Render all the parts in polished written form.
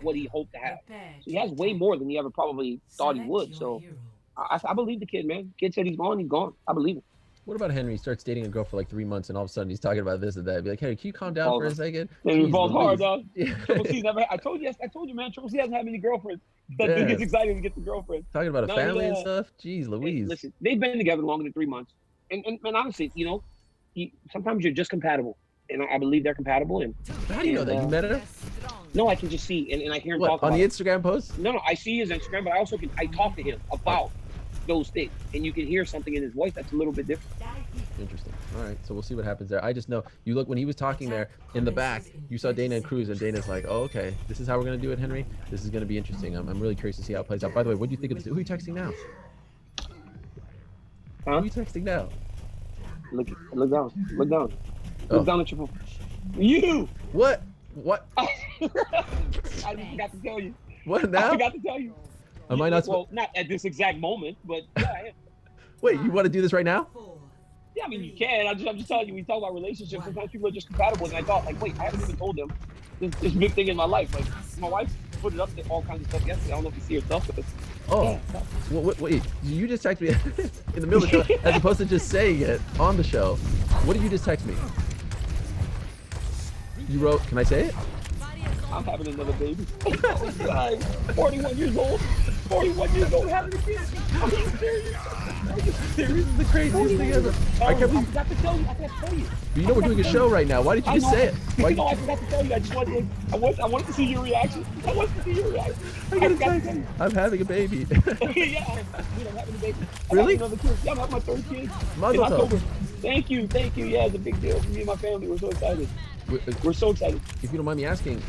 not what he hoped to have. So he has way more than he ever probably thought he would. So I believe the kid, man. Kid said he's gone. He's gone. I believe him. What about Henry? He starts dating a girl for like 3 months, and all of a sudden he's talking about this and that. Be like, hey, can you calm down for a second? He Jeez balls hard, Louise. dog. Yeah. Triple C never. I told you, man. Triple C hasn't had many girlfriends. But Yeah. he gets excited to get the girlfriend. Talking about a No, family and yeah. stuff. Jeez Louise. Hey, listen, they've been together longer than 3 months, and honestly, you know, sometimes you're just compatible, and I believe they're compatible. And how do you know that? You met her? No, I can just see, and I hear him What, talk on about the it. Instagram post? No, I see his Instagram, but I also I talk to him about those things, and you can hear something in his voice that's a little bit different. Interesting. All right, so we'll see what happens there. I just know you look when he was talking there in the back. You saw Dana and Cruz, and Dana's like, "Oh, okay, this is how we're gonna do it, Henry. This is gonna be interesting. I'm really curious to see how it plays out." By the way, what do you think of this? Who are you texting now? Who are you texting now? Look down. Look down. Oh. Look down at your phone. You. What? I just forgot to tell you. What now? I forgot to tell you. Am I not? Well, not at this exact moment, but yeah, I am. Wait, you want to do this right now? Yeah, I mean, you can. I'm just telling you, we talk about relationships. Sometimes people are just compatible. And I thought, like, wait, I haven't even told them this big thing in my life. Like, my wife put it up to all kinds of stuff yesterday. I don't know if you see her stuff, but oh, yeah. Wait, you just texted me in the middle of the show as opposed to just saying it on the show. What did you just text me? You wrote, can I say it? I'm having another baby. Oh, God. 41 years old. 41 years old having a kid. Are you serious? This is the craziest thing ever. I forgot to tell you. I forgot to tell you. But you know we're doing a show right now. Why did you just say it? Why? No, I forgot to tell you. I just wanted I wanted to see your reaction. I wanted to see your reaction. I'm having a baby. Yeah, I'm having a baby. Really? Another kid. Yeah, I'm having my third kid. Mazel tov. Thank you. Yeah, it's a big deal for me and my family. We're so excited. We're so excited. If you don't mind me asking,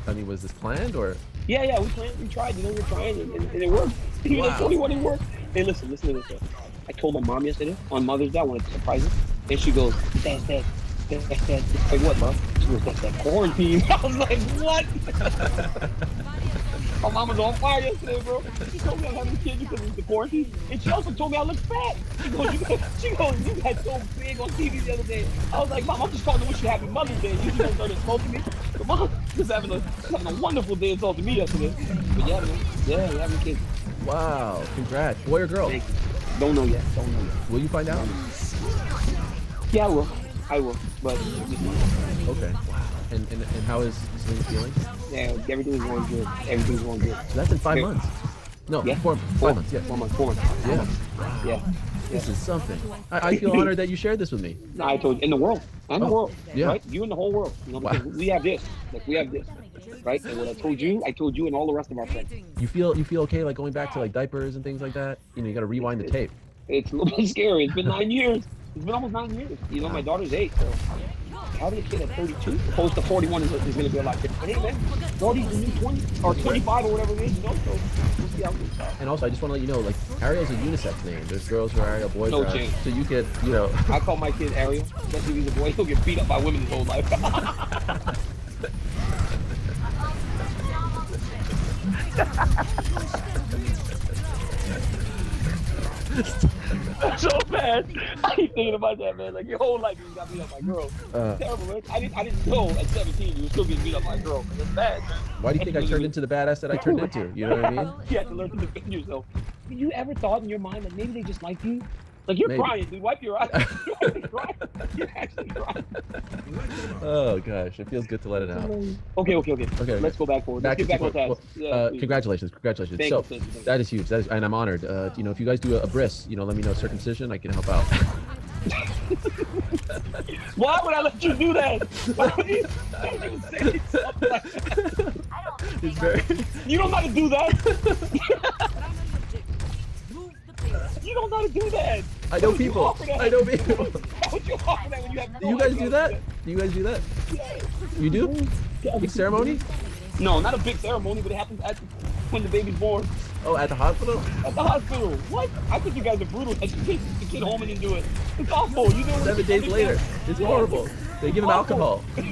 I mean, was this planned or? Yeah, we planned. We tried. You know, we're trying, and it worked. Even though 21, it worked. Hey, listen to this. I told my mom yesterday on Mother's Day I wanted to surprise her, and she goes, Dad. Like, what, Mom? She goes, that's that quarantine. I was like, what? My mom was on fire yesterday, bro. She told me I'm having a kid because it's the quarantine, and she also told me I look fat. She goes, you got so big on TV the other day. I was like, Mom, I'm just calling to wish you happy Mother's Day. You don't start insulting me. But Mom was having a wonderful day insulting me yesterday. But yeah, man. Yeah, we're having a kid. Wow, congrats. Boy or girl? Thank you. Don't know yet. Will you find out? Yeah, I will. But okay. Wow. And how is Selena feeling? Yeah, everything's going good. So that's in 5 months. No, yeah. 4 months. Yeah. 4 months. Yeah. Yeah. This is something. I feel honored that you shared this with me. No, I told you, in the world. The world. Yeah. Right? You in the whole world. You know, because we have this. We have this. Right? And what I told you and all the rest of our friends. You feel okay like going back to like diapers and things like that? You know, you gotta rewind the tape. It's a little bit scary. It's been 9 years. It's been almost 9 years. You know, my daughter's 8, so having a kid at 32 opposed to 41 is going to be a lot different. But hey, man, Gordy's the new 20 or 25 or whatever it is, you know, so we'll see how it goes. And also, I just want to let you know, like, Ariel's a unisex name. There's girls who are Ariel, boys no are change. So you could, you know. I call my kid Ariel, especially if he's a boy. He'll get beat up by women his whole life. So bad. I keep thinking about that, man. Like, your whole life you got beat up by girls. It's terrible, man. I didn't know at 17 you were still getting beat up by a girl. It's bad, man. Why do you think I turned into the badass that I turned into? You know what I mean? You had to learn to defend yourself. Have you ever thought in your mind that maybe they just like you? Like, you're crying, dude. Wipe your eyes. You're actually crying. Oh, gosh. It feels good to let it out. Okay. Let's go back forward. Let's get back on task. Congratulations. Thank you. That is huge. And I'm honored. You know, if you guys do a bris, you know, let me know circumcision. I can help out. Why would I let you do that? Why would you say something like that? It's very... You don't know how to do that. You don't know how to do that. I know people. Why would you offer that when you have Do you guys do that? Do you guys do that? Yeah. You do? Big ceremony? No, not a big ceremony, but it happens when the baby's born. Oh, at the hospital? At the hospital. What? I think you guys are brutal. You take the kid home and then do it. It's awful. You know 7 days later. It's horrible. They give him alcohol. Do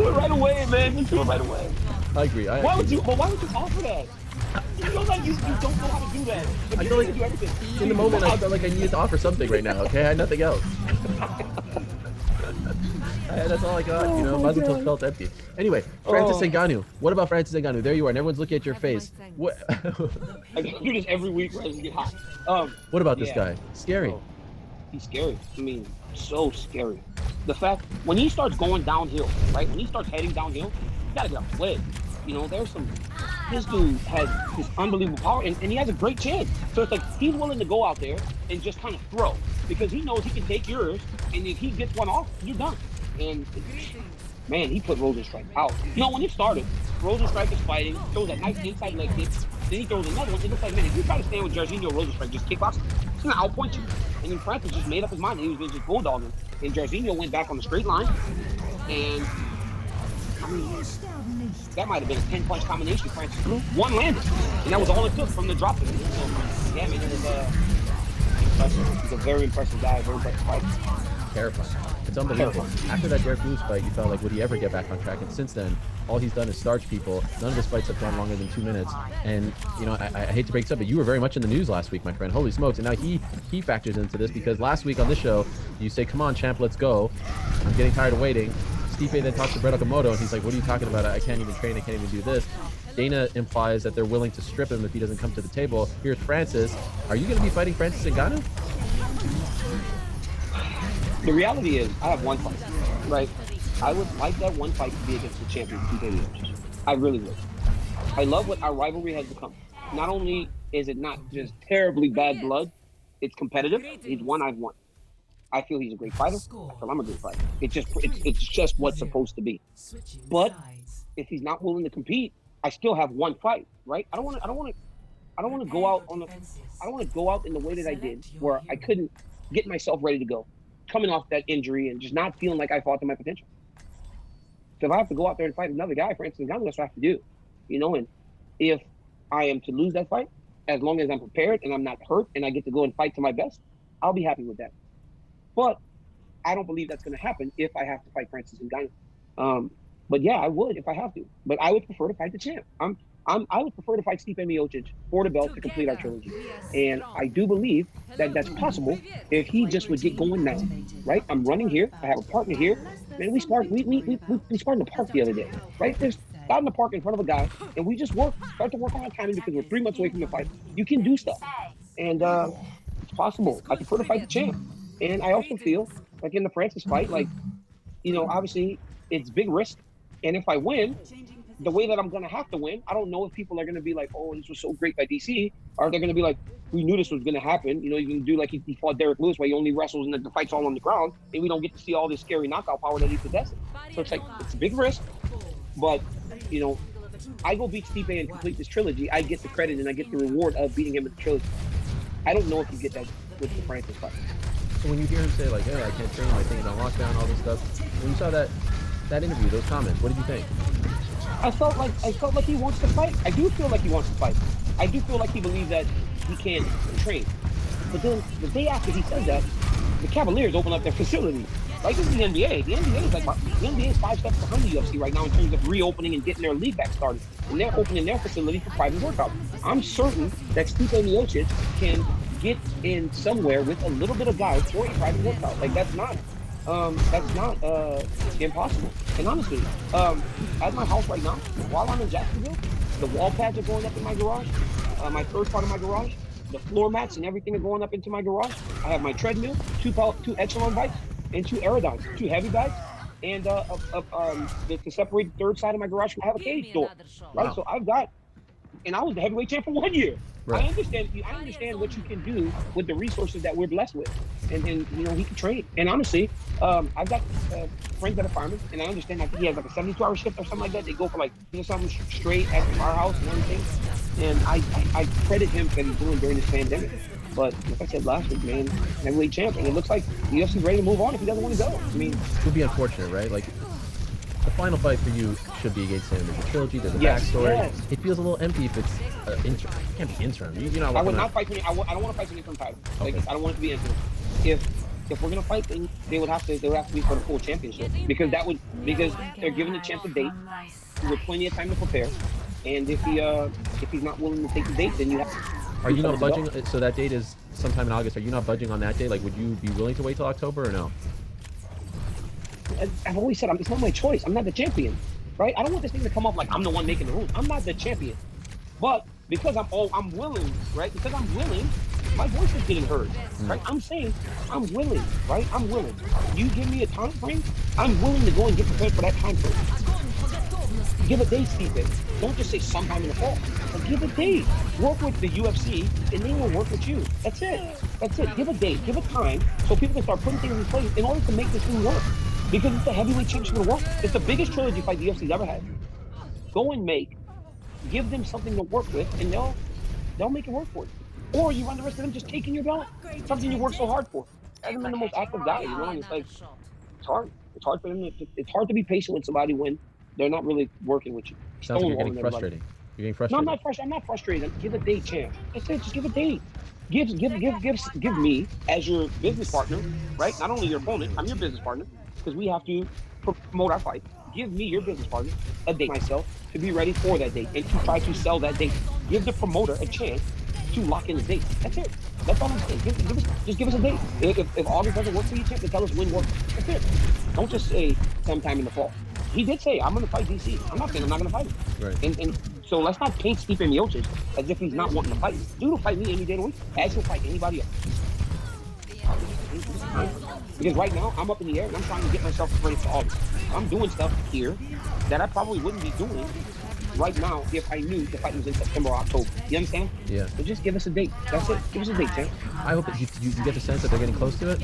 it right away, man. Just do it right away. I agree. Why would you offer that? You feel like you don't know how to do that. I feel like do everything. in the moment I felt like I needed to offer something right now, okay? I had nothing else. That's all I got. You know, Oh my Mazel Tov God. felt empty. Anyway, Francis Oh, Ngannou. What about Francis Ngannou? There you are, and everyone's looking at your face. What? I do this every week where I just get hot. What about this Yeah, guy? Scary. bro, he's scary. I mean, so scary. The fact when he starts going downhill, right? When he starts heading downhill, you gotta get off his leg. You know, there's some. This dude has this unbelievable power, and he has a great chin. So it's like he's willing to go out there and just kind of throw because he knows he can take yours, and if he gets one off, you're done. And man, he put Rosenstrike out. You know, when it started, Rosenstrike is fighting, throws that nice inside leg kick, then he throws another one. It looks like, man, if you try to stand with Jairzinho Rosenstrike, just kickboxing, he's gonna outpoint you. And then Francis just made up his mind. He was gonna just bulldog him. And Jairzinho went back on the straight line, and I mean, that might have been a 10-punch combination. Francis threw one landed, and that was all it took from the drop. So, yeah, man, it was impressive. He's a very impressive guy, very impressive fighter. Terrifying. It's unbelievable. After that Derek Lewis fight, you felt like, would he ever get back on track? And since then, all he's done is starch people. None of his fights have gone longer than 2 minutes. And, you know, I hate to break this up, but you were very much in the news last week, my friend. Holy smokes. And now he factors into this because last week on this show, you say, come on, champ, let's go. I'm getting tired of waiting. Stipe then talks to Brett Okamoto, and he's like, what are you talking about? I can't even train. I can't even do this. Dana implies that they're willing to strip him if he doesn't come to the table. Here's Francis. Are you going to be fighting Francis Ngannou? The reality is, I have one fight, right? I would like that one fight to be against the champion, Stipe. I really would. I love what our rivalry has become. Not only is it not just terribly bad blood, it's competitive. He's won, I've won. I feel he's a great fighter. I feel I'm a great fighter. It's just what's supposed to be. But if he's not willing to compete, I still have one fight, right? I don't want to go out in the way that I did, where I couldn't get myself ready to go, coming off that injury and just not feeling like I fought to my potential. So if I have to go out there and fight another guy, for instance, that's what I have to do, you know. And if I am to lose that fight, as long as I'm prepared and I'm not hurt and I get to go and fight to my best, I'll be happy with that. But I don't believe that's going to happen if I have to fight Francis Ngannou. But yeah, I would if I have to. But I would prefer to fight the champ. I would prefer to fight Stipe Miocic for the belt to complete our trilogy. And I do believe that that's possible if he just would get going now, right? I'm running here. I have a partner here. Man, we sparred in the park the other day, right? There's out in the park in front of a guy, and we just start to work on our timing because we're 3 months away from the fight. You can do stuff, and it's possible. I prefer to fight the champ, and I also feel like in the Francis fight, like, you know, obviously it's big risk, and if I win, the way that I'm going to have to win, I don't know if people are going to be like, oh, this was so great by DC, or they're going to be like, we knew this was going to happen. You know, you can do like he fought Derek Lewis, where he only wrestles and the fight's all on the ground, and we don't get to see all this scary knockout power that he possesses. So it's like, it's a big risk, but, you know, I go beat Stipe and complete this trilogy, I get the credit and I get the reward of beating him in the trilogy. I don't know if you get that with the Francis fight. So when you hear him say, like, hey, I can't train, my thing's on lockdown, all this stuff, when you saw that interview, those comments, what did you think? I felt like he wants to fight. I do feel like he wants to fight. I do feel like he believes that he can train. But then the day after he said that, the Cavaliers opened up their facility. Like, this is the NBA. The NBA is 5 steps behind the UFC right now in terms of reopening and getting their league back started. And they're opening their facility for private workouts. I'm certain that Stipe Miocic can get in somewhere with a little bit of guys for a private workout. Like, that's not impossible. And honestly, at my house right now, while I'm in Jacksonville, the wall pads are going up in my garage, my first part of my garage, the floor mats and everything are going up into my garage. I have my treadmill, two Echelon bikes, and 2 Aerodynes, 2 heavy bikes, and to separate the third side of my garage, I have a cage door, right? Wow. So I've got, and I was the heavyweight champ for 1 year. Right. I understand what you can do with the resources that we're blessed with, and you know, he can train. And honestly, I've got friends that are firemen, and I understand. I think he has like a 72-hour shift or something like that. They go for like something straight at the firehouse and everything. And I credit him for what he's doing during this pandemic. But like I said last week, man, heavyweight champ, and it looks like the UFC's ready to move on if he doesn't want to go. I mean, it would be unfortunate, right? Like, the final fight for you should be against him. There's a trilogy, there's a backstory. Yes. It feels a little empty if it's interim. It can't be interim. You're not. I would not fight for. I don't want to fight for the interim title. Okay. Like, I don't want it to be interim. If we're gonna fight, then they would have to be for the full championship because they're giving the champ a date with plenty of time to prepare. And if he's not willing to take the date, then you have to. Are you not budging? So that date is sometime in August. Are you not budging on that day? Like, would you be willing to wait till October or no? I've always said it's not my choice. I'm not the champion, right? I don't want this thing to come off like I'm the one making the rules. I'm not the champion. But because I'm willing, right? Because I'm willing, my voice is getting heard, right? I'm saying I'm willing, right? I'm willing. You give me a time frame, I'm willing to go and get prepared for that time frame. Give a date, Stephen. Don't just say sometime in the fall. But give a date. Work with the UFC, and they will work with you. That's it. That's it. Give a date. Give a time so people can start putting things in place in order to make this thing work. Because it's the heavyweight championship of the world. It's the biggest trilogy fight the UFC's ever had. Go and give them something to work with, and they'll make it work for you. Or you run the risk of them just taking your belt, something you worked so hard for. I haven't been the most active guy, you know, and it's like it's hard. It's hard for them. It's hard to be patient with somebody when they're not really working with you. Sounds like you're getting frustrating. You're getting frustrated. No, I'm not frustrated. I'm not frustrated. Give a date, champ. That's it. Just give a date. Give me as your business partner, right? Not only your opponent, I'm your business partner because we have to promote our fight. Give me your business partner a date myself to be ready for that date and to try to sell that date. Give the promoter a chance to lock in the date. That's it. That's all I'm saying. Just give us a date. If August doesn't work for you, champ, then tell us when works. That's it. Don't just say sometime in the fall. He did say, I'm going to fight DC. I'm not saying I'm not going to fight him. Right. And so let's not paint Stipe Miocic as if he's not wanting to fight. Dude will fight me any day of the week, as he'll fight anybody else. Because right now, I'm up in the air, and I'm trying to get myself ready for August. I'm doing stuff here that I probably wouldn't be doing right now if I knew the fight was in September or October. You understand? Yeah. So just give us a date. That's it. Give us a date, champ. I hope that you get the sense that they're getting close to it.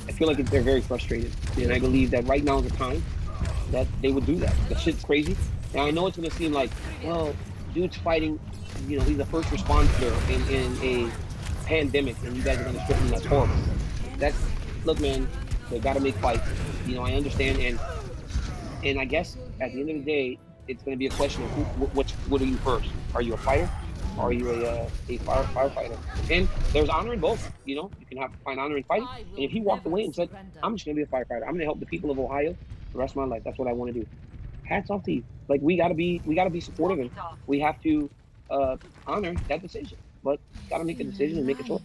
I feel like they're very frustrated. And I believe that right now is the time that they would do that. The shit's crazy. And I know it's going to seem like, well, dude's fighting, you know, he's a first responder in a pandemic, and you guys are going to strip him. That's horrible. Look, man, they got to make fights. You know, I understand. And I guess at the end of the day, it's going to be a question of what are you first? Are you a fighter? Or are you a firefighter? And there's honor in both. You know, you can find honor in fighting. And if he walked away and said, I'm just going to be a firefighter, I'm going to help the people of Ohio the rest of my life. That's what I want to do. Hats off to you. Like we gotta be supportive, and we have to honor that decision. But gotta make a decision and make a choice.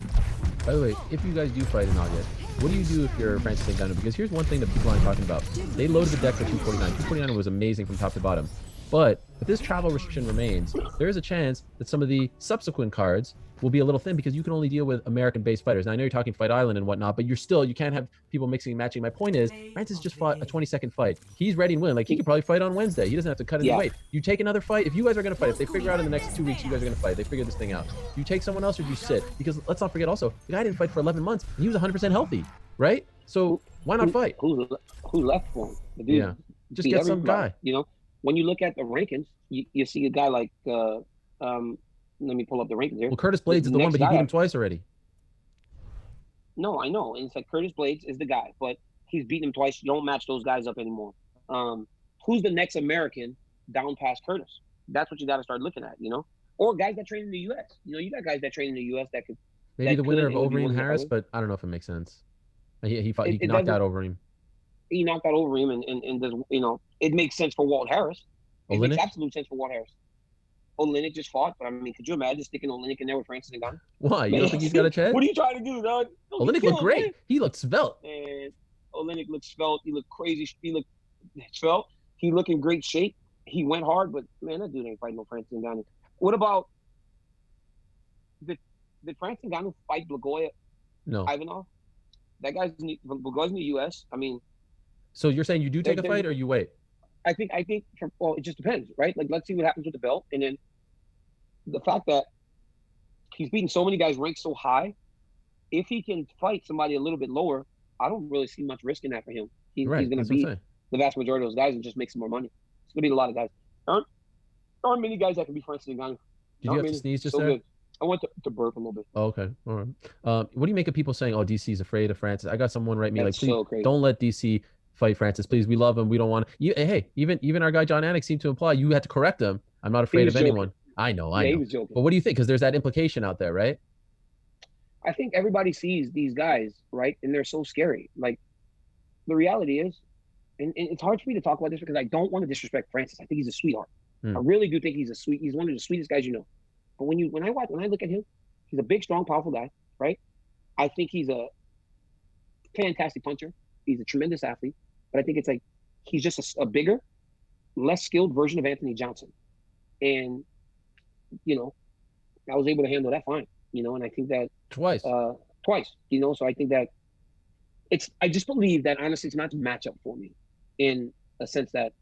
By the way, if you guys do fight in August, what do you do if you're Francis Ngannou? Because here's one thing that people aren't talking about. They loaded the deck for 249. 249 was amazing from top to bottom. But if this travel restriction remains, there is a chance that some of the subsequent cards will be a little thin because you can only deal with American-based fighters. Now, I know you're talking Fight Island and whatnot, but you can't have people mixing and matching. My point is, Francis just fought a 20-second fight. He's ready and willing. Like, he could probably fight on Wednesday. He doesn't have to cut any weight. You take another fight. If you guys are going to fight, if they figure out in the next 2 weeks you guys are going to fight, they figure this thing out. You take someone else or you sit? Because let's not forget also, the guy didn't fight for 11 months, and he was 100% healthy, right? So why not fight? Who left for him? The dude, yeah, just get some guy. You know, when you look at the rankings, you see a guy like let me pull up the rankings here. Well, Curtis Blades is the one, but he beat him twice already. No, I know. And it's like Curtis Blades is the guy, but he's beaten him twice. You don't match those guys up anymore. Who's the next American down past Curtis? That's what you got to start looking at, you know? Or guys that train in the U.S. You know, you got guys that train in the U.S. that could... Maybe the winner of Overeem Harris, but I don't know if it makes sense. He knocked out Overeem. He knocked out Overeem, and does, you know, it makes sense for Walt Harris. It makes absolute sense for Walt Harris. Olynyk just fought, but I mean, could you imagine sticking Olynyk in there with Francis Ngannou? Why? You don't think he's got a chance? What are you trying to do, dog? Olynyk looked great. Man. He looked svelte. And Olynyk looked svelte. He looked crazy. He looked svelte. He looked in great shape. He went hard, but man, that dude ain't fighting no Francis Ngannou. What about did Francis Ngannou fight Blagoy? No. Ivanov? That guy's Blagoy's in the U.S. I mean, so you're saying you do take a fight or you wait? I think well, it just depends, right? Like, let's see what happens with the belt, and then the fact that he's beaten so many guys ranked so high, if he can fight somebody a little bit lower, I don't really see much risk in that for him. He's going to beat the vast majority of those guys and just make some more money. It's going to be a lot of guys. There aren't many guys that can be Francis Ngannou. Did you have to sneeze just there? Good. I went to burp a little bit. Oh, okay. All right. What do you make of people saying, oh, DC's afraid of Francis? I got someone write me, please don't let DC fight Francis. Please, we love him. We don't want to. Hey, even our guy John Anik seemed to imply you had to correct him. I'm not afraid of anyone. I know. He was joking. But what do you think? Because there's that implication out there, right? I think everybody sees these guys, right? And they're so scary. Like, the reality is, and it's hard for me to talk about this because I don't want to disrespect Francis. I think he's a sweetheart. I really do think he's one of the sweetest guys you know. But when I look at him, he's a big, strong, powerful guy, right? I think he's a fantastic puncher. He's a tremendous athlete. but I think it's like he's just a bigger, less skilled version of Anthony Johnson. And, you know, I was able to handle that fine, and I think that Twice. uh, twice, so I think that I just believe that honestly, it's not a matchup for me in a sense that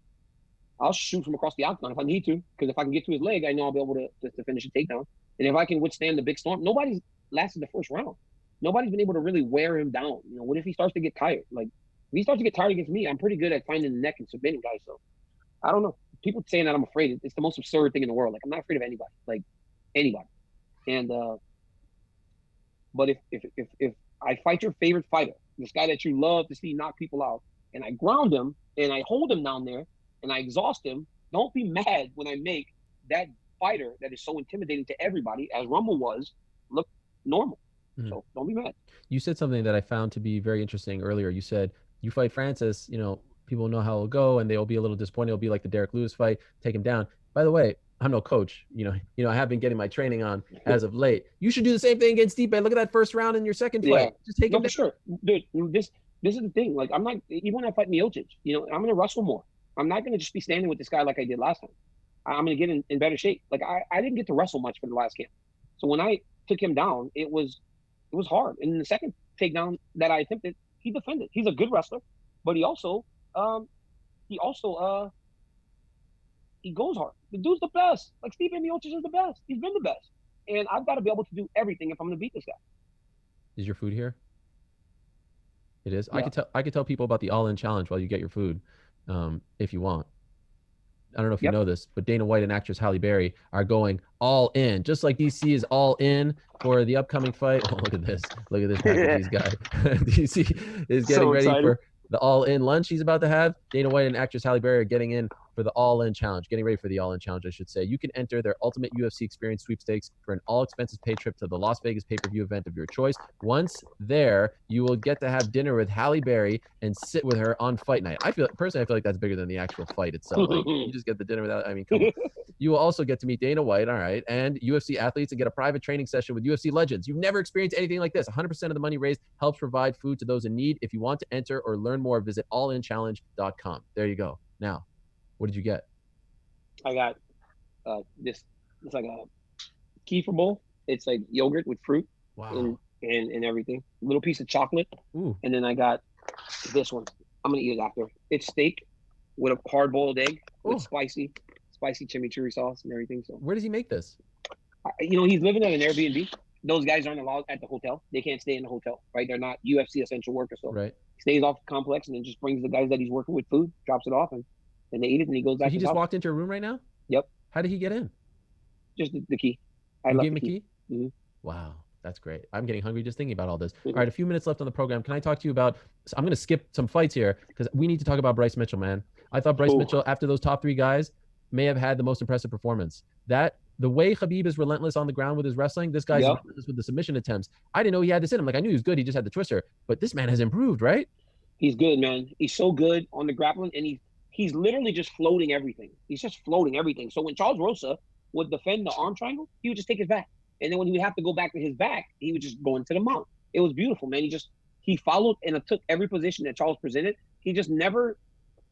I'll shoot from across the octagon if I need to, because if I can get to his leg, I know I'll be able to finish a takedown. And if I can withstand the big storm, nobody's lasted the first round. Nobody's been able to really wear him down. What if he starts to get tired? Like, if he starts to get tired against me, I'm pretty good at finding the neck and submitting guys. So I don't know. People saying that I'm afraid, it's the most absurd thing in the world. Like, I'm not afraid of anybody, like anybody. And but if I fight your favorite fighter, this guy that you love to see knock people out, and I ground him and I hold him down there and I exhaust him, don't be mad when I make that fighter that is so intimidating to everybody, as Rumble was, look normal. Mm-hmm. So don't be mad. You said something that I found to be very interesting earlier. You said you fight Francis, people know how it'll go and they'll be a little disappointed. It'll be like the Derek Lewis fight, take him down. By the way, I'm no coach. I have been getting my training on as of late. You should do the same thing against Stipe. Look at that first round in your second fight. Just take him down. For sure. Dude, this is the thing. Like, I'm not, even when I fight Miocic, I'm going to wrestle more. I'm not going to just be standing with this guy like I did last time. I'm going to get in better shape. Like, I didn't get to wrestle much for the last camp. So when I took him down, it was hard. And in the second takedown that I attempted, he defended. He's a good wrestler, but he also he goes hard. The dude's the best. Like, Stipe Miocic is the best. He's been the best. And I've got to be able to do everything if I'm going to beat this guy. Is your food here? It is. Yeah. I could tell people about the All-In Challenge while you get your food, if you want. I don't know if you know this, but Dana White and actress Halle Berry are going all in, just like DC is all in for the upcoming fight. Oh, look at this package he's got. DC is getting ready for the all-in lunch he's about to have. Dana White and actress Halle Berry are getting in for the all-in challenge, getting ready for the all-in challenge, I should say. You can enter their ultimate UFC experience sweepstakes for an all-expenses-paid trip to the Las Vegas pay-per-view event of your choice. Once there, you will get to have dinner with Halle Berry and sit with her on fight night. I feel like that's bigger than the actual fight itself. Like, you just get the dinner without, come on. You will also get to meet Dana White, all right, and UFC athletes and get a private training session with UFC legends. You've never experienced anything like this. 100% of the money raised helps provide food to those in need. If you want to enter or learn more, visit allinchallenge.com. There you go. Now, what did you get? I got this. It's like a kefir bowl. It's like yogurt with fruit. Wow. And everything. A little piece of chocolate. Ooh. And then I got this one. I'm going to eat it after. It's steak with a hard-boiled egg with spicy chimichurri sauce and everything. So where does he make this? He's living at an Airbnb. Those guys aren't allowed at the hotel. They can't stay in the hotel, right? They're not UFC essential workers. So right. He stays off the complex and then just brings the guys that he's working with food, drops it off, and they eat it, and he goes back. So he just walked into your room right now? Yep. How did he get in? Just the key. You gave him a key? Mm-hmm. Wow. That's great. I'm getting hungry just thinking about all this. Mm-hmm. All right, a few minutes left on the program. Can I talk to you about, I'm going to skip some fights here because we need to talk about Bryce Mitchell, man. I thought Bryce Mitchell, after those top three guys, may have had the most impressive performance. The way Khabib is relentless on the ground with his wrestling, this guy's relentless with the submission attempts. I didn't know he had this in him. Like, I knew he was good. He just had the twister. But this man has improved, right? He's good, man. He's so good on the grappling, and he's literally just floating everything. He's just floating everything. So when Charles Rosa would defend the arm triangle, he would just take his back. And then when he would have to go back to his back, he would just go into the mount. It was beautiful, man. He followed and took every position that Charles presented. He just never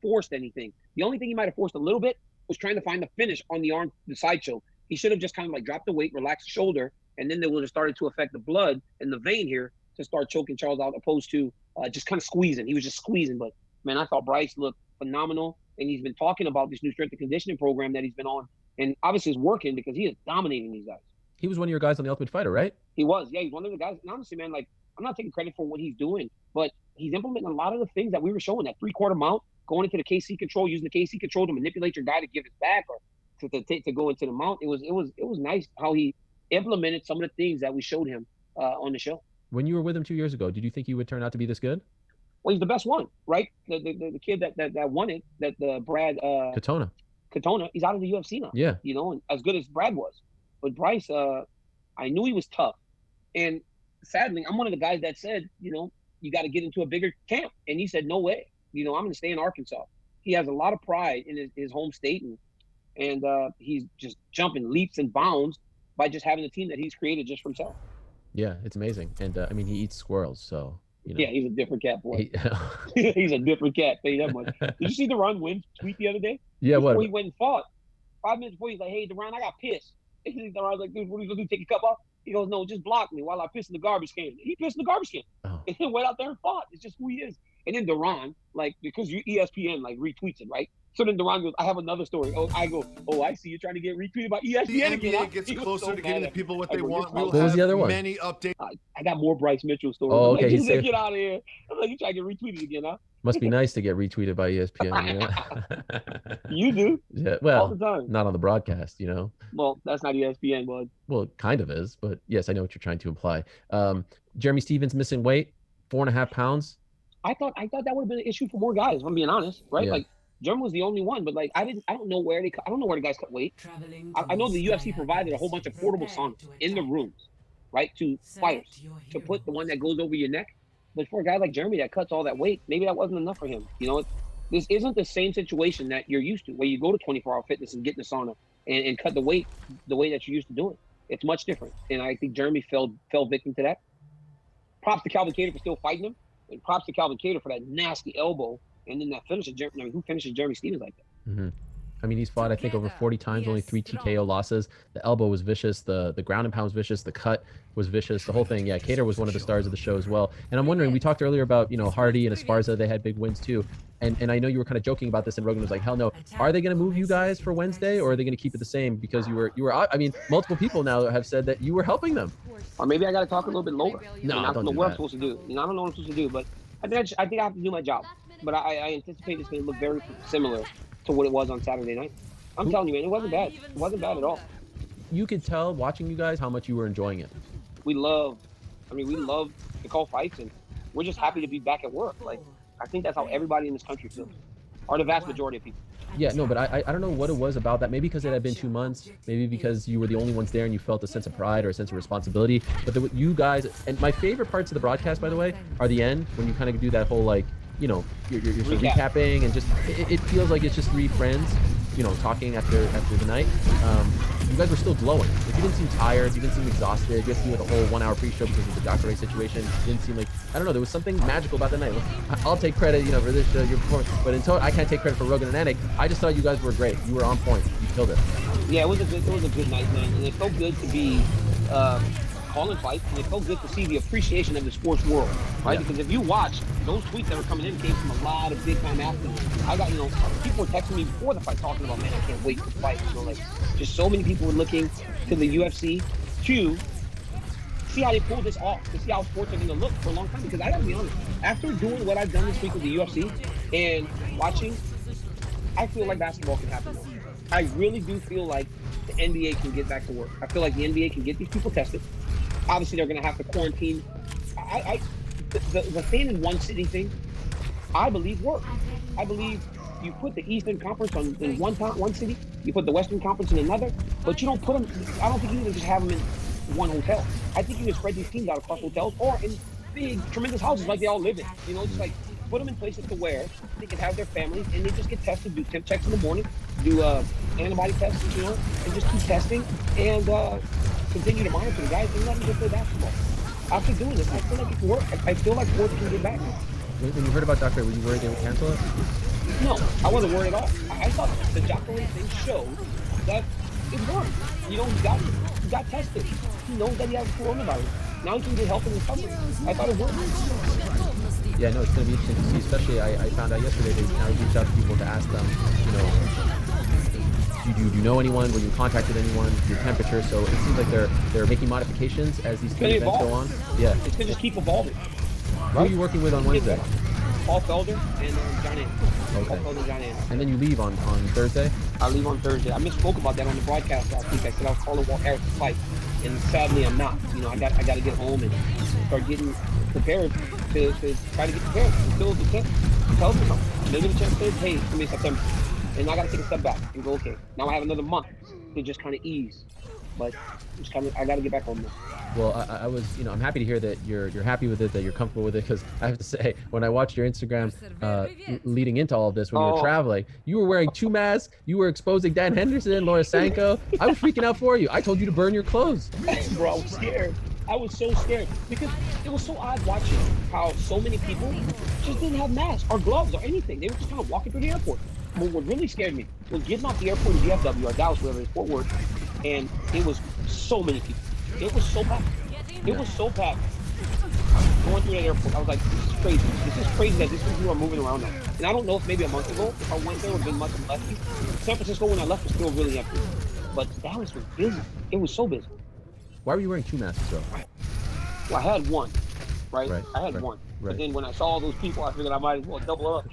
forced anything. The only thing he might have forced a little bit was trying to find the finish on the arm, the side choke. He should have just kind of like dropped the weight, relaxed the shoulder, and then they would have started to affect the blood and the vein here to start choking Charles out, opposed to just kind of squeezing. He was just squeezing. But, man, I thought Bryce looked phenomenal, and he's been talking about this new strength and conditioning program that he's been on, and obviously it's working because he is dominating these guys. He was one of your guys on The Ultimate Fighter, right? He was. Yeah, he's one of the guys. And honestly, man, like, I'm not taking credit for what he's doing, but he's implementing a lot of the things that we were showing, that three-quarter mount, going into the KC control, using the KC control to manipulate your guy to give his back or to go into the mount. It was nice how he implemented some of the things that we showed him on the show. When you were with him 2 years ago, did you think he would turn out to be this good? Well, he's the best one, right? The kid that won it, Brad Katona, he's out of the UFC now. Yeah. And as good as Brad was. But Bryce, I knew he was tough. And sadly, I'm one of the guys that said, you got to get into a bigger camp. And he said, no way. I'm going to stay in Arkansas. He has a lot of pride in his home state, and he's just jumping leaps and bounds by just having a team that he's created just for himself. Yeah, it's amazing. And he eats squirrels, so You know. Yeah, he's a different cat, boy. He- He's a different cat. Tell you that much. Did you see Deron Wynn tweet the other day? yeah. Before he What? went and fought, 5 minutes before, he's like, "Hey, Deron, I got pissed." And Deron's like, "Dude, what are you gonna do? Take your cup off?" He goes, "No, just block me while I piss in the garbage can." He pissed in the garbage can, Oh. and then went out there and fought. It's just who he is. And then Deron, like, because you ESPN like retweets it, right? So then Deron goes, "I have another story." Oh, I go, "Oh, I see you're trying to get retweeted by The ESPN again." NBA Huh? gets He was closer so to mad giving the at me. people what I they go, "You're want. We'll What was the have other one? many updates. I got more Bryce Mitchell stories. Oh, I'm okay. like, He "Just said, get out of here." I'm like, "You trying to get retweeted again, huh?" must be nice to get retweeted by ESPN. You know. You do Yeah. all Well, the time. not on the broadcast. You know. Well, that's not ESPN, bud. Well, it kind of is, but yes, I know what you're trying to imply. Jeremy Stevens missing weight, 4.5 pounds. I thought that would have been an issue for more guys. If I'm being honest, right? Yeah. Like German was the only one, but like I don't know where I don't know where the guys cut weight. I know the UFC provided a whole bunch of portable saunas in the rooms, right, to fighters to put the one that goes over your neck. But for a guy like Jeremy that cuts all that weight, maybe that wasn't enough for him. You know, this isn't the same situation that you're used to, where you go to 24-hour fitness and get in the sauna and cut the weight the way that you're used to doing. It's much different, and I think Jeremy fell victim to that. Props to Calvin Kattar for still fighting him, and props to Calvin Kattar for that nasty elbow and then that finish. I mean, who finishes Jeremy Stevens like that? Mm-hmm. I mean, he's fought, I think, over 40 times, only 3 TKO losses. The elbow was vicious. The ground and pound was vicious. The cut was vicious. The whole thing. Yeah, Kattar was one of the stars of the show as well. And I'm wondering, we talked earlier about, you know, Hardy and Esparza, they had big wins too. And I know you were kind of joking about this, and Rogan was like, hell no. Are they going to move you guys for Wednesday, or are they going to keep it the same? Because you were, I mean, multiple people now have said that you were helping them. Or maybe I got to talk a little bit lower. No, I don't know do what I'm that. supposed to do. You know, I don't know what I'm supposed to do, but I think I have to do my job. But I anticipate it's going to look very similar to what it was on Saturday night. I'm telling you, man, it wasn't bad. It wasn't bad at all. You could tell watching you guys how much you were enjoying it. We love to call fights, and we're just happy to be back at work. Like, I think that's how everybody in this country feels, or the vast majority of people. Yeah, no, but I don't know what it was about that. Maybe because it had been 2 months. Maybe because you were the only ones there and you felt a sense of pride or a sense of responsibility. But you guys, and my favorite parts of the broadcast, by the way, are the end when you kind of do that whole, like, you know, you're sort of recapping, and just it feels like it's just 3 friends, you know, talking after the night. You guys were still glowing. Like, you didn't seem tired. You didn't seem exhausted. You had to do like a whole 1-hour pre-show because of the Dr. Ray situation. It didn't seem like, I don't know, there was something magical about the night. I'll take credit, you know, for this your performance, but until I can't take credit for Rogan and Anik. I just thought you guys were great. You were on point. You killed it. Yeah, it was a good night, man, and it felt good to be calling fights, and it felt good to see the appreciation of the sports world, right? Yeah. Because if you watch, those tweets that were coming in came from a lot of big time athletes. I got, you know, people were texting me before the fight talking about, man, I can't wait for the fight. You know, like, just so many people were looking to the UFC to see how they pull this off, to see how sports are going to look for a long time. Because I got to be honest, after doing what I've done this week with the UFC and watching, I feel like basketball can happen now. I really do feel like the NBA can get back to work. I feel like the NBA can get these people tested. Obviously, they're going to have to quarantine. The staying in one city thing, I believe works. I believe you put the Eastern Conference in one city, you put the Western Conference in another, but you don't put them. I don't think you can just have them in one hotel. I think you can spread these teams out across hotels or in big, tremendous houses like they all live in. You know, just like put them in places to where they can have their families and they just get tested, do temp checks in the morning, do antibody tests, you know, and just keep testing and continue to monitor the guys and let them go play basketball. After doing this, I feel like it can work. I feel like sports can get back. When you heard about Dr. Ray, were you worried they would cancel it? No, I wasn't worried at all. I thought the Dr. Ray thing showed that it worked. You know, he got tested. He knows that he has coronavirus. Now he can get help and recovery. I thought it worked. Yeah, no, it's going to be interesting to see. Especially, I found out yesterday they kind of reached out to people to ask them, you know, do you know anyone? Were you in contact with anyone? Your temperature. So it seems like they're making modifications as these events go on. Yeah, it's gonna just keep evolving. Who are you working with on Wednesday? Paul Felder and John Anderson. Okay. Paul Felder and John Anderson. And then you leave on Thursday? I leave on Thursday. I misspoke about that on the broadcast last week. I said I was calling Walt Harris to fight, and sadly I'm not. You know, I got to get home and start getting prepared to try to get prepared until the chance tells me something. Maybe the chance says, hey, it's gonna be September, and I got to take a step back and go, okay, now I have another month to just kind of ease. But just kind of, I got to get back home now. Well, I was, you know, I'm happy to hear that you're happy with it, that you're comfortable with it, because I have to say, when I watched your Instagram leading into all of this, when you were traveling, you were wearing 2 masks, you were exposing Dan Henderson, Laura Sanko. I was freaking out for you. I told you to burn your clothes. Bro, I was scared. I was so scared because it was so odd watching how so many people just didn't have masks or gloves or anything. They were just kind of walking through the airport. But what really scared me was getting off the airport in DFW or Dallas, wherever it is, Fort Worth, and it was so many people. It was so packed. It Yeah. was so packed. Going through that airport, I was like, this is crazy. This is crazy that these people are moving around now. And I don't know if maybe a month ago, if I went there, would have been much less. San Francisco, when I left, was still really empty. But Dallas was busy. It was so busy. Why were you wearing 2 masks though? Well, I had one, right? Right. I had Right. one. But Right. then when I saw all those people, I figured I might as well double up.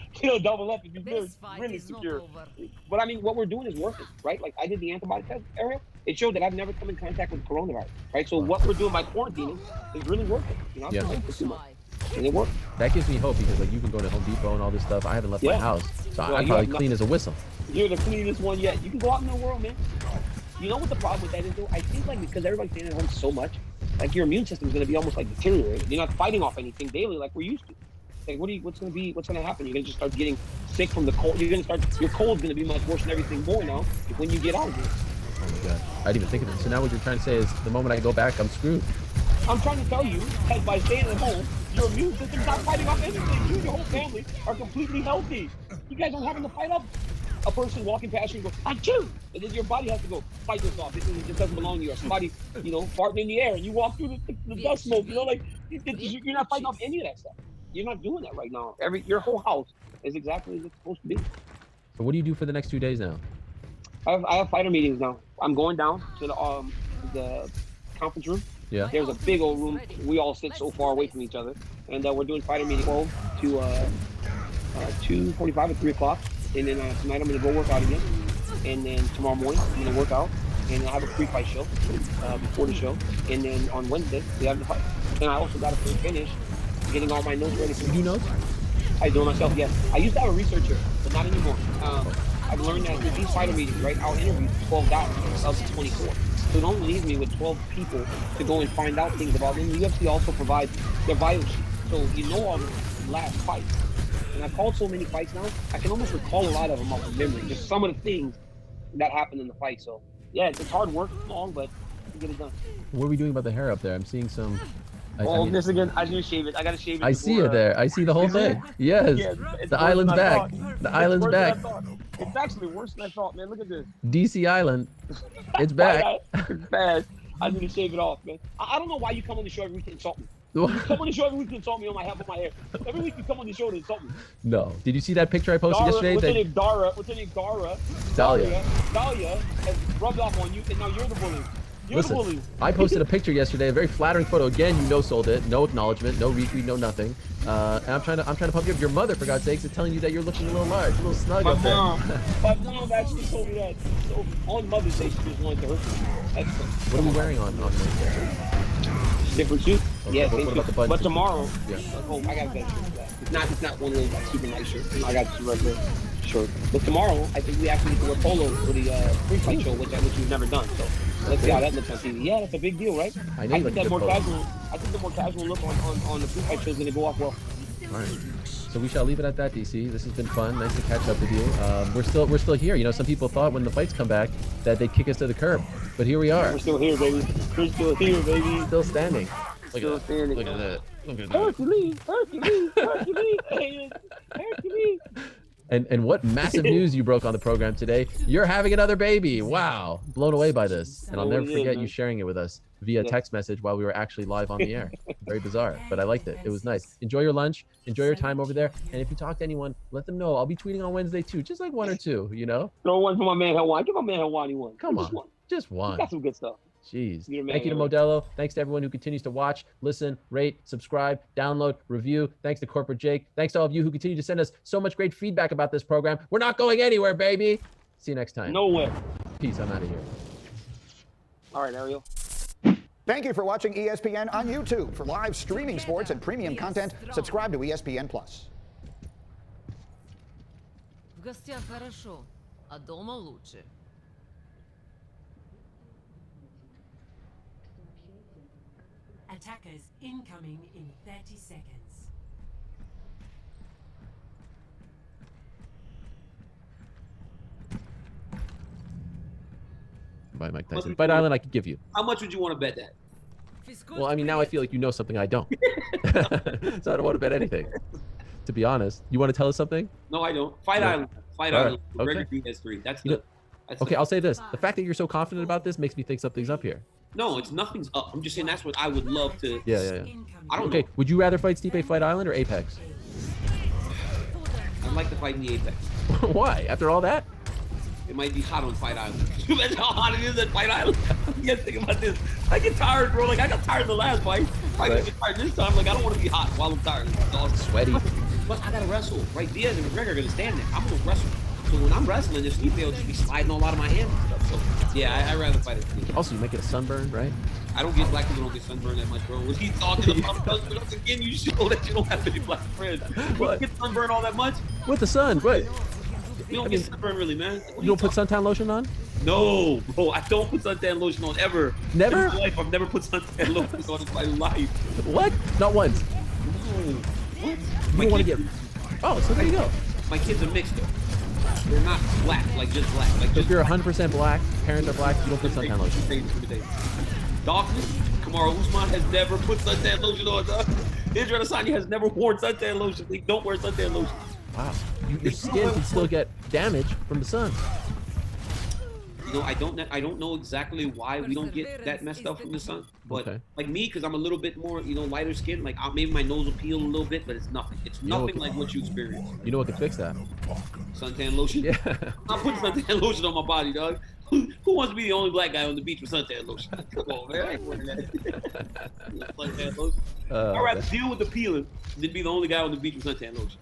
Double up and be really, This fight really is not secure. over. But I mean, what we're doing is working, right? Like I did the antibody test area. It showed that I've never come in contact with coronavirus, right? So Wow. what we're doing by quarantining is really working. You know, I've Yeah. been home for 2 months, and it worked. That gives me hope because like you've been going to Home Depot and all this stuff. I haven't left my Yeah. house, so Well, I'm you probably have clean as a whistle. You're the cleanest one yet. You can go out in the world, man. You know what the problem with that is, though? I think like because everybody's staying at home so much, like your immune system is going to be almost like deteriorated. You're not fighting off anything daily like we're used to. Like, what's going to happen? You're going to just start getting sick from the cold. Your cold's going to be much worse than everything more now when you get out of it. Oh my god, I didn't even think of it. So now what you're trying to say is the moment I go back, I'm screwed. I'm trying to tell you that by staying at home, your immune system's not fighting off anything. You and your whole family are completely healthy. You guys aren't having to fight off a person walking past you and go, achoo! And then your body has to go fight this off. It just doesn't belong to you. Or somebody, farting in the air and you walk through the dust smoke. Like you're not fighting off any of that stuff. You're not doing that right now. Your whole house is exactly as it's supposed to be. So what do you do for the next 2 days now? I have fighter meetings now. I'm going down to the conference room. Yeah. There's a big old room. We all sit so far away from each other, and we're doing fighter meeting 12 to 2:45 or 3 o'clock. And then tonight I'm gonna go work out again, and then tomorrow morning I'm gonna work out, and I have a pre-fight show before the show, and then on Wednesday we have the fight. And I also got to finish getting all my notes ready. You do notes? I do it myself. Yes, I used to have a researcher, but not anymore. I've learned that with these fighter meetings, right? Our interview 12 guys of the 24. So it only leaves me with 12 people to go and find out things about them. The UFC also provides their bio sheet, so you know all the last fights. And I've called so many fights now, I can almost recall a lot of them off of memory. Just some of the things that happened in the fight. So yeah, it's hard work, long, but you get it done. What are we doing about the hair up there? I'm seeing some. This again. I need to shave it. I gotta shave it. I see it there. I see the whole thing. Yes. Yeah, The island's back. The island's back. It's actually worse than I thought, man. Look at this. DC Island. It's back. It's bad. I need to shave it off, man. I don't know why you come on the show every week to insult me. You come on the show every week to insult me on my hair. Every week you come on the show to insult me. No. Did you see that picture I posted yesterday? What's her name? Dara. What's her name? Dara. Dahlia. Dahlia has rubbed off on you, and now you're the bully. Listen, I posted a picture yesterday, a very flattering photo. Again, you no-sold it, no acknowledgement, no retweet, no nothing. And I'm trying to pump you up. Your mother, for God's sakes, is telling you that you're looking a little large, a little snug up there. My mom actually told me that. So on Mother's Day, she just wanted to hurt me. That's What are we wearing on Wednesday? different suit. Okay, Yeah, what same about the suit. buttons? But tomorrow, Yeah. I got a better shirt for that. It's not one of those like super nice shirts. I got some regular shirt. But tomorrow, I think we actually need to wear polos for the pre-fight show, which we've never done. So let's see how that looks on TV. Yeah, that's a big deal, right? I know you think like that more polo. casual. I think the more casual look on the pre-fight show is going to go off well. All right. So we shall leave it at that, DC. This has been fun. Nice to catch up with you. We're still here. You know, some people thought when the fights come back that they'd kick us to the curb, but here we are. We're still here, baby. We're still here, baby. Still standing. Still standing. Look at that. Look at that. Hercules, Hercules. And what massive news you broke on the program today. You're having another baby. Wow. Blown away by this. And I'll never forget you sharing it with us via text message while we were actually live on the air. Very bizarre, but I liked it. It was nice. Enjoy your lunch. Enjoy your time over there. And if you talk to anyone, let them know. I'll be tweeting on Wednesday too. Just like 1 or 2, you know? Throw one for my man Helwani. Give my man Helwani one. Come Just on. one. Just He's one. got some good stuff. Jeez. You're the man, Thank you to man. Modelo. Thanks to everyone who continues to watch, listen, rate, subscribe, download, review. Thanks to Corporate Jake. Thanks to all of you who continue to send us so much great feedback about this program. We're not going anywhere, baby. See you next time. Nowhere. Peace. I'm out of here. All right, Ariel. Thank you for watching ESPN on YouTube. For live streaming sports and premium content, subscribe to ESPN+. В гостях хорошо, а дома лучше. Attackers incoming in 30 seconds. Bye, Mike Tyson. Fight Island, I could give you. How much would you want to bet that? Well, I mean, now I feel like you know something I don't. So I don't want to bet anything. To be honest, you want to tell us something? No, I don't. Fight No. Island. Fight All right, Island. okay. Gregor DS3. That's You the. know- That's Okay, the, I'll say this: the fact that you're so confident about this makes me think something's up here. no, it's nothing's up. I'm just saying that's what I would love to. Yeah. Incoming. I don't Okay, know. would you rather fight Stipe Fight Island or Apex? I'd like to fight in the Apex. Why? After all that? It might be hot on Fight Island. Imagine how hot it is at Fight Island. You guys think about this. I get tired, bro. Like I got tired the last fight. I Right. get tired this time. Like I don't want to be hot while I'm tired. It's awesome. Sweaty. But I gotta wrestle. Right, Diaz and McGregor are gonna stand there. I'm gonna wrestle. So when I'm wrestling, this Stipe will just be sliding all out of my hands and stuff. So yeah, I'd rather fight it. Also, you might get a sunburn, right? I don't get black people don't get sunburned that much, bro. When he's talking about sunburn, again, you show that you don't have any black friends. What? You get sunburned all that much? With the sun, what? You don't get sunburned really, man. What are You don't put talking- suntan lotion on? No, bro. I don't put suntan lotion on ever. Never? In my life, I've never put suntan lotion on in my life. What? Not once. No. What? You My don't want to kids- get. Oh, so there you go. My kids are mixed though. They're not black, like just black. Like So just if you're 100% black, parents are black, you don't put suntan lotion. Darkness, Kamaru Usman has never put suntan lotion on, dog. Israel Adesanya has never worn suntan lotion. Like, don't wear suntan lotion. Wow. Your skin can still get damage from the sun. You know, I don't know exactly why we don't get that messed up from the sun. But Okay. like me, because I'm a little bit more, lighter skin. Like maybe my nose will peel a little bit, but it's nothing. It's know what nothing could- like what you experience. You know what can fix that? Suntan lotion. Yeah. I'm putting suntan lotion on my body, dog. Who wants to be the only black guy on the beach with suntan lotion? Come on, man. I ain't wearing that. Suntan lotion. I'd rather deal with the peeling than be the only guy on the beach with suntan lotion.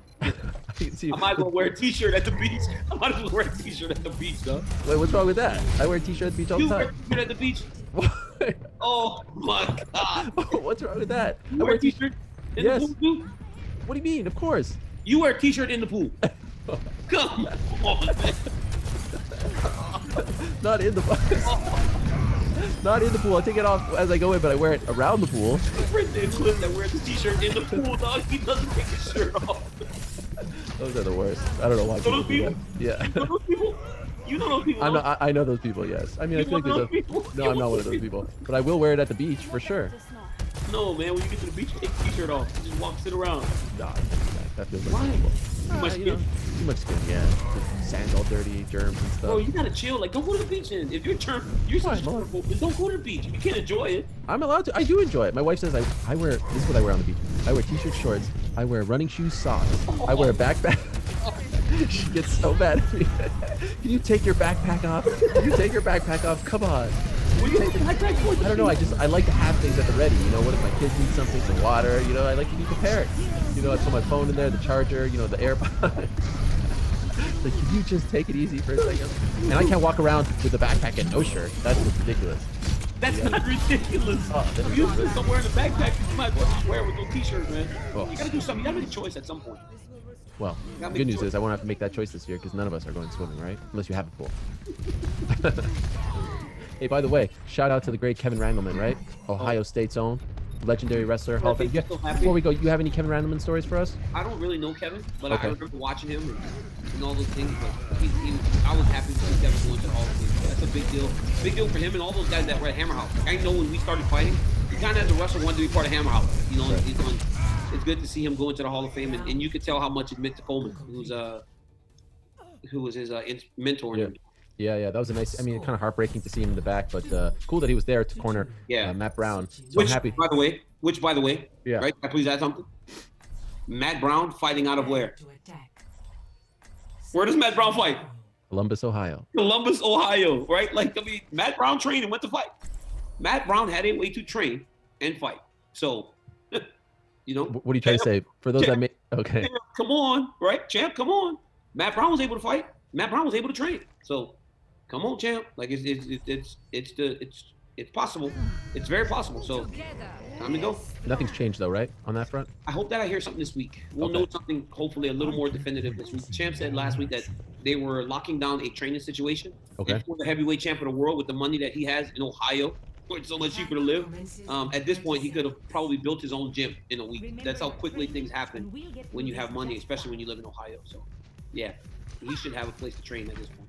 See, I might as well wear a t-shirt at the beach. I might as well wear a t-shirt at the beach, dog. wait, what's wrong with that? I wear a t-shirt at the beach all You the wear a time. t-shirt at the beach? Oh my god. What's wrong with that? You wear a t-shirt in Yes. the pool too? What do you mean? Of course. You wear a t-shirt in the pool. Come on, man. Not in the Not in the pool. I take it off as I go in, but I wear it around the pool. Brendan Cliff that wears the t-shirt in the pool, dog. He doesn't take his shirt off. Those are the worst. I don't know why know people those do that. Yeah. You know those people? You know those people? I'm huh? not, I know those people, yes. I mean, I You feel like one there's of those people? No, You I'm not one one of of those those people. But I will wear it at the beach for sure. No, man. When you get to the beach, take the t-shirt off. Just walk, sit around. Nah, that feels like Why? terrible. Too much You know, skin? too much skin, yeah. The sand's all dirty, germs and stuff. Bro, you gotta chill. Like, don't go to the beach. Then. If you're you're Why, such Mom? a then don't go to the beach. If you can't enjoy it. I'm allowed to. I do enjoy it. My wife says I wear. This is what I wear on the beach. I wear t-shirts, shorts. I wear running shoes, socks. I wear a backpack. She gets so mad at me. Can you take your backpack off? Can you take your backpack off? Come on. What do you think? I don't know. I like to have things at the ready. You know, what if my kids need something, some water? You know, I like to be prepared. You know, I put my phone in there, the charger. You know, the AirPod. Like, can you just take it easy for a second? And I can't walk around with a backpack and no shirt. That's what's ridiculous. That's not ridiculous. Oh, If you put somewhere in the backpack, you might as well just wear it with no t-shirt, man. Well. You gotta do something. You gotta make a choice at some point. Well, Gotta the make good a news choice. is I won't have to make that choice this year because none of us are going swimming, right? Unless you have a pool. Hey, by the way, shout out to the great Kevin Randleman, right? Ohio State's own legendary wrestler. Hall of Fame. Yeah, so happy. before we go, you have any Kevin Randleman stories for us? I don't really know Kevin, but Okay. I remember watching him and all those things. But I was happy to see Kevin going to the Hall of Fame. That's a big deal. Big deal for him and all those guys that were at Hammer House. I know when we started fighting, he kind of as a wrestler wanted to be part of Hammer House. You know, Right. it's good to see him go into the Hall of Fame, and you could tell how much it meant to Coleman, who was his mentor. Yeah. Yeah, that was a nice. I mean, kind of heartbreaking to see him in the back, but cool that he was there to corner Yeah. Matt Brown. So Which, I'm happy. by the way, Yeah. right? Can I please add something? Matt Brown fighting out of where? To attack. Where does Matt Brown fight? Columbus, Ohio. Columbus, Ohio, right? Like, I mean, Matt Brown trained and went to fight. Matt Brown had a way to train and fight. So, you know, What are you trying to say? For those that may. Okay. champ, come on, right? Champ, come on. Matt Brown was able to fight. Matt Brown was able to train. So, come on, champ. Like, it's possible. It's very possible. So, time to go. Nothing's changed though, right? On that front. I hope that I hear something this week. We'll Okay. know something, hopefully, a little more definitive this week. Champ said last week that they were locking down a training situation. Okay. And for the heavyweight champ of the world, with the money that he has in Ohio, where it's so much cheaper to live, at this point, he could have probably built his own gym in a week. That's how quickly things happen when you have money, especially when you live in Ohio. So, yeah, he should have a place to train at this point.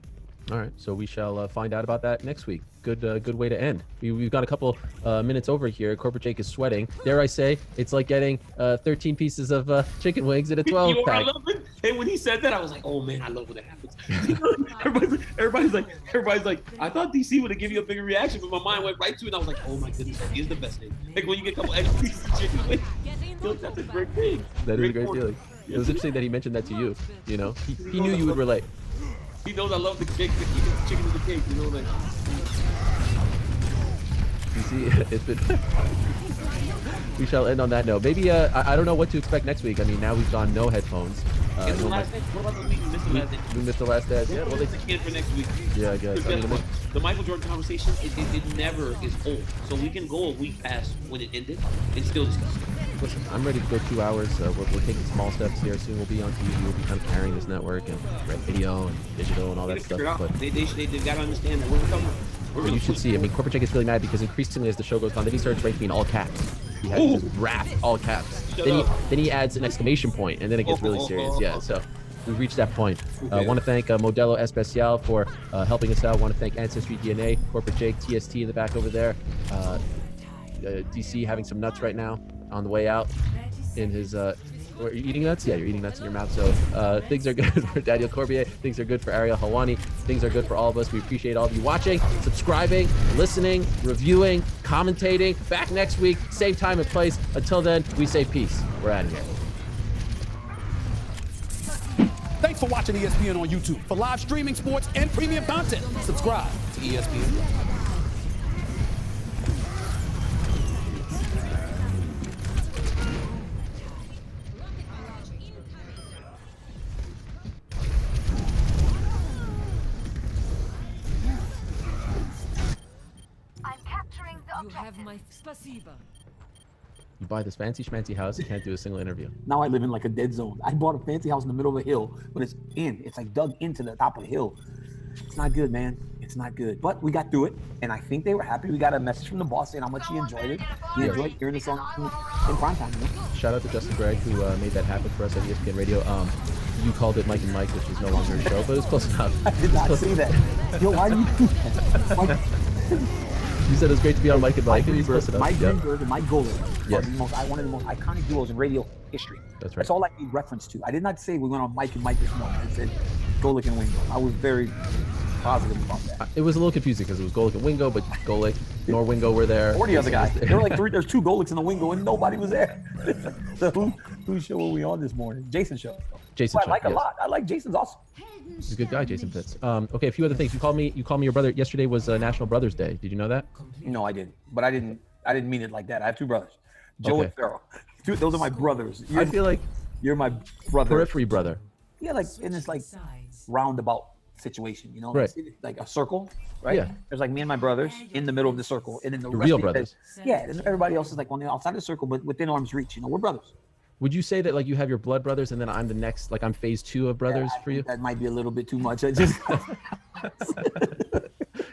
All right, so we shall find out about that next week. Good way to end. We've got a couple minutes over here. Corporate Jake is sweating. Dare I say, it's like getting 13 pieces of chicken wings in a 12 You know what I pack. love it? And when he said that, I was like, oh man, I love when that happens. everybody's like, I thought DC would have given you a bigger reaction, but my mind went right to it. And I was like, oh my goodness, that is the best thing. Like when you get a couple extra pieces of chicken wings, I feel like that's a great thing. That is a great feeling. It was interesting that he mentioned that to you. You know, he knew you would relate. He knows I love the cake. The chicken is the cake. You know, like. You see, it's been. We shall end on that note. Maybe I don't know what to expect next week. I mean, now we've gone no headphones. What about the week we missed the last day? We missed the last dance. Yeah, well, It's again for next week. yeah, I guess. I mean, The Michael Jordan conversation, it never is old. So we can go a week past when it ended and still discuss it. listen, I'm ready to go 2 hours. We're taking small steps here. Soon we'll be on TV. We'll be kind of carrying this network and video and digital and all that stuff. But they got to understand that we're coming. you should see. I mean, Corporate Jake is really mad because increasingly as the show goes on, then he starts ranking in all caps. He has just wrath, all caps. Then he adds an exclamation point, and then it gets really serious. Yeah, so we've reached that point. I want to thank Modelo Especial for helping us out. Want to thank Ancestry DNA, Corporate Jake, TST in the back over there. DC having some nuts right now on the way out in his are you eating nuts? Yeah, you're eating nuts in your mouth. So things are good for Daniel Corbier. Things are good for Ariel Hawani. Things are good for all of us. We appreciate all of you watching, subscribing, listening, reviewing, commentating. Back next week, same time and place. Until then, we say peace. We're out of here. Thanks for watching ESPN on YouTube. For live streaming sports and premium content, subscribe to ESPN. You have my spasiba. You buy this fancy schmancy house, you can't do a single interview. Now I live in like a dead zone. I bought a fancy house in the middle of a hill, but it's like dug into the top of the hill. It's not good, man. It's not good. But we got through it, and I think they were happy. We got a message from the boss saying how much he enjoyed it. He enjoyed hearing the song in prime time. You know? Shout out to Justin Gregg who made that happen for us at ESPN Radio. You called it Mike and Mike, which is no longer a show, but it was close enough. I did not say that. Yo, why do you do that? Like, you said it was great to be on Mike and Mike. Mike Greenberg and Mike Golick Yes. are one of the most iconic duos in radio history. That's right. That's all I need reference to. I did not say we went on Mike and Mike this morning. I said Golick and Wingo. I was very positive about that. It was a little confusing because it was Golick and Wingo, but Golick nor Wingo were there. Or the other guy. There were like there's two Golicks in the Wingo and nobody was there. So whose show were we on this morning? Jason's show. Jason's I like show, a yes. lot. I like Jason's awesome. He's a good guy, Jason Fitz. Okay, a few other things. You called me your brother. Yesterday was National Brothers Day. Did you know that? No, I didn't. But I didn't mean it like that. I have two brothers, Joe Okay. and Farrell. Those are my brothers. I feel like You're my brother. periphery brother. Yeah, like in this like roundabout situation, you know, Right. like a circle, right? Yeah. There's like me and my brothers in the middle of the circle, and then the rest real of you brothers. guys- yeah, and everybody else is like on the outside of the circle, but within arm's reach. You know, we're brothers. Would you say that like you have your blood brothers and then I'm the next, like I'm phase 2 of brothers Yeah, I for you? think that might be a little bit too much. I just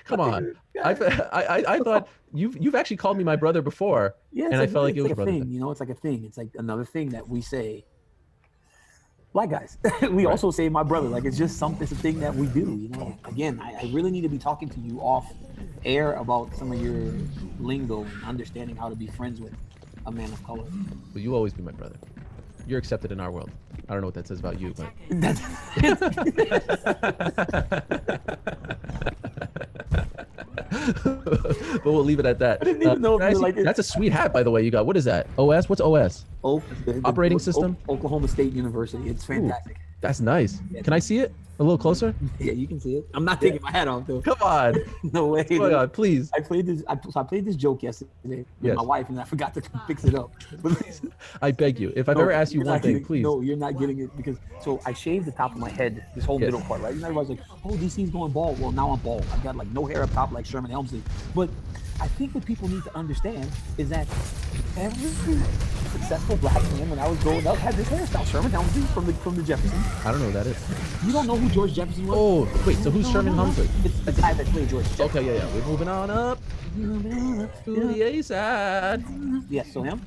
Come on. I thought you've actually called me my brother before, yeah, and I felt like it was a brother. thing. You know, it's like a thing. It's like another thing that we say. Black guys, we also say my brother. Like it's just something. It's a thing that we do. You know. Again, I really need to be talking to you off air about some of your lingo and understanding how to be friends with a man of color. But you'll always be my brother. You're accepted in our world. I don't know what that says about you, but but we'll leave it at that. I didn't even know if you were like it. That's a sweet hat, by the way. You got, what is that? OS? What's OS? Operating system? Oklahoma State University. It's fantastic. That's nice. Can I see it a little closer? Yeah, you can see it. I'm not taking my hat off though. Come on. No way. Oh my God, please. I played this joke yesterday with Yes. my wife, and I forgot to fix it up. But I beg you. If I've ever asked you one thing, please. No, you're not getting it because so I shaved the top of my head, this whole middle part, right? And everybody's like, "Oh, DC's going bald." Well, now I'm bald. I've got like no hair up top like Sherman Helmsley. But I think what people need to understand is that every successful black man when I was growing up had this hairstyle. Sherman Helmsley from the Jeffersons. I don't know who that is. You don't know who George Jefferson was? Oh, wait, so who's Sherman Humphrey? It's the guy that played George Jefferson. Okay, yeah. We're moving on up to the A side. Yeah, so him.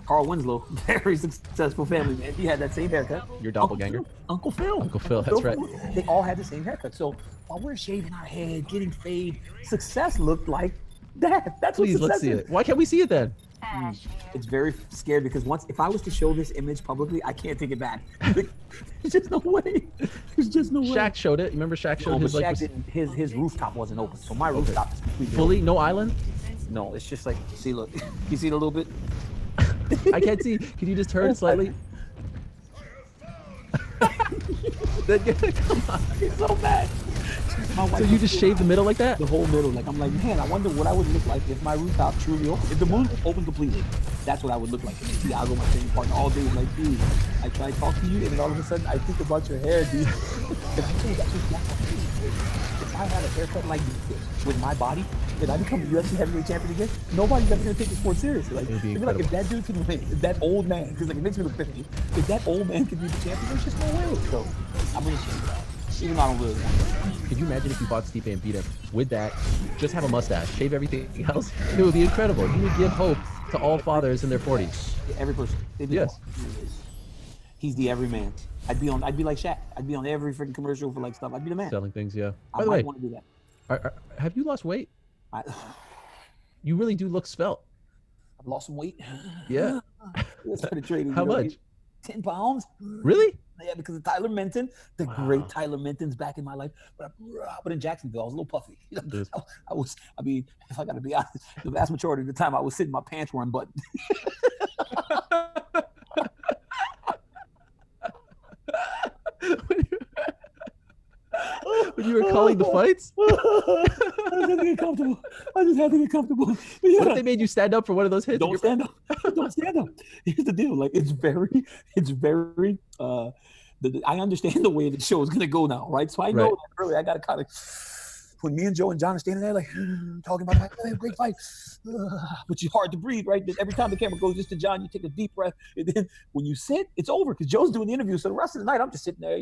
Carl Winslow, very successful family man. He had that same haircut. Your doppelganger. Uncle Phil. Uncle Phil, that's right. They all had the same haircut. So while we're shaving our head, getting fade, success looked like that. That's Please, what let's see success it. Why can't we see it then? It's very scared because if I was to show this image publicly, I can't take it back. There's just no way. There's just no way. Shaq showed it. Remember Shaq showed his Shaq like didn't, his rooftop wasn't open, so my rooftop is completely fully open. no island. No, it's just like, see, look, you see it a little bit. I can't see. Can you just turn it slightly? Come on. It's so bad. So you just shave the middle like that? The whole middle. Like, I'm like, man, I wonder what I would look like if my rooftop truly opened. If the moon opened completely, that's what I would look like. And I'll go my training partner all day. Like, dude, I try to talk to you, and then all of a sudden, I think about your hair, dude. If I had a haircut like this with my body, and I become the UFC heavyweight champion again, nobody's ever gonna take the sport seriously. Like, It'd be like if that dude can win, if that old man, because like it makes me look 50, if that old man could be the champion, there's just no way. So I'm gonna shave that. Even though I don't really want to. Could you imagine if you fought Stipe and beat him with that, just have a mustache, shave everything else? It would be incredible. You would give hope to all fathers in their 40s. Every person. Yes. He's the everyman. I'd be like Shaq. I'd be on every freaking commercial for like stuff. I'd be the man. Selling things, yeah. I By the might way, want to do that. have you lost weight? I've You really do look svelte. lost some weight. Yeah. I started trading. How much? 10 pounds. Really? Yeah, because of Tyler Menton, the great Tyler Menton's back in my life. But in Jacksonville, I was a little puffy. I mean, if I got to be honest, the vast majority of the time I was sitting, my pants were unbuttoned. When you were calling the fights? I just had to get comfortable. Yeah. What if they made you stand up for one of those hits? Don't stand up. Don't stand up. Here's the deal. Like, it's very, I understand the way the show is going to go now, right? So I know that early I got to kind of, when me and Joe and John are standing there, like, talking about, like, great fight, but it's hard to breathe, right? Every time the camera goes just to John, you take a deep breath, and then when you sit, it's over, because Joe's doing the interview, so the rest of the night, I'm just sitting there,